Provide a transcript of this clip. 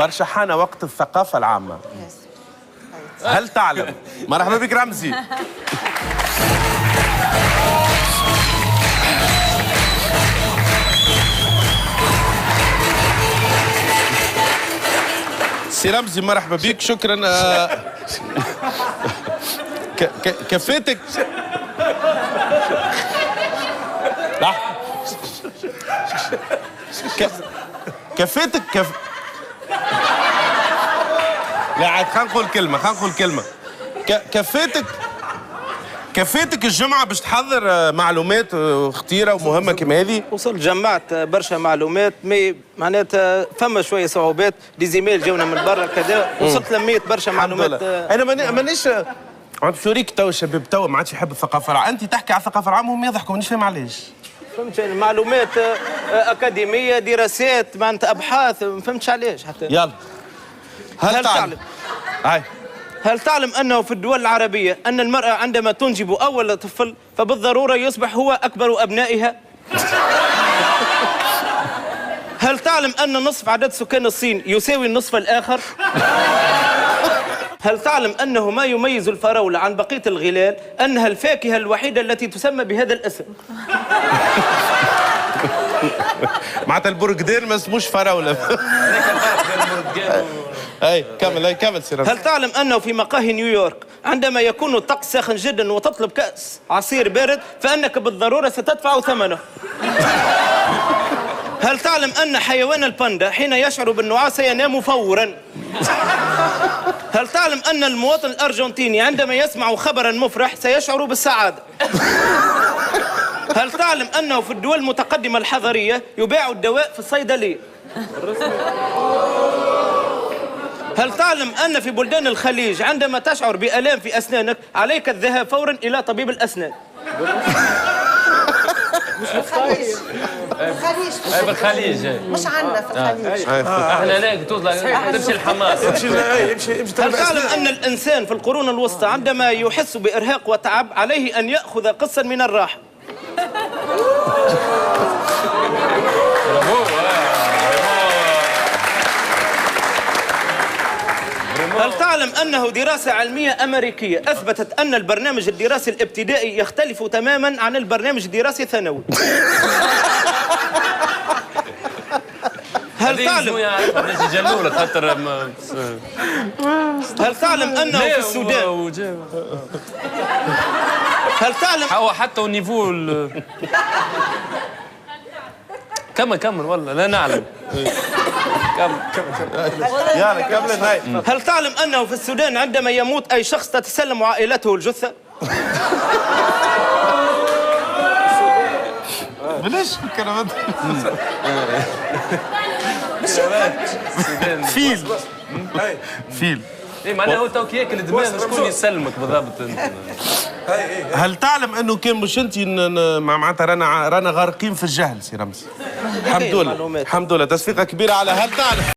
برشا حان وقت الثقافة العامة. هل تعلم؟ مرحبا بك رمزي. سي رمزي مرحبا بك، شكرا. كفيتك كفيتك لا عاد خلينا نقول كلمة كفيتك الجمعة باش تحضر معلومات خطيرة ومهمة كما هذه؟ وصلت جمعت برشا معلومات، مي معناتها فما شوية صعوبات، دي زيميل جونا من برا كذا، وصلت لميت برشا معلومات. أنا مانيش عم توريك تو الشباب تو ما عادش يحب الثقافة العامة، أنت تحكي على الثقافة العامة وهم يضحكوا، مانيش فاهم علاش. فهمت معلومات أكاديمية، دراسات، معناتها أبحاث، ما فهمتش علاش حتى. يلا هل تعلم أنه في الدول العربية أن المرأة عندما تنجب أول طفل فبالضرورة يصبح هو أكبر أبنائها؟ هل تعلم أن نصف عدد سكان الصين يساوي النصف الآخر؟ هل تعلم أنه ما يميز الفراولة عن بقية الغلال أنها الفاكهة الوحيدة التي تسمى بهذا الاسم؟ معناتها البرقدان ما اسموش فراولة. كمل سير. هل تعلم أنه في مقاهي نيويورك عندما يكون الطقس ساخن جدا وتطلب كأس عصير بارد فإنك بالضرورة ستدفع ثمنه؟ هل تعلم أن حيوان الباندا حين يشعر بالنعاس ينام فورا؟ هل تعلم أن المواطن الأرجنتيني عندما يسمع خبرا مفرح سيشعر بالسعادة؟ هل تعلم أنه في الدول المتقدمة الحضرية يباع الدواء في الصيدلية؟ هل تعلم أن في بلدان الخليج عندما تشعر بآلام في أسنانك عليك الذهاب فورا إلى طبيب الأسنان؟ مش بالخليج. بالخليج مش عندنا في الخليج. احنا هناك تمشي الحماس. هل تعلم أن الإنسان في القرون الوسطى عندما يحس بإرهاق وتعب عليه أن يأخذ قسطا من الراحة؟ هل تعلم أنه دراسة علمية أمريكية أثبتت أن البرنامج الدراسي الابتدائي يختلف تماماً عن البرنامج الدراسي الثانوي؟ هل تعلم أنه في السودان هل تعلم هو حتى النيفو كمل والله لا نعلم. يلا كمل النهاية. هل تعلم أنه في السودان عندما يموت أي شخص تتسلم عائلته الجثة؟ بلاش الكلمات. فيل ايه معناها هو توك ياكل الدماغ شكون يسلمك بالضبط انت. هل تعلم انه كان مش انت معناتها رانا غارقين في الجهل سي رمزي؟ الحمد لله تصفيقه كبيره على هل تعلم.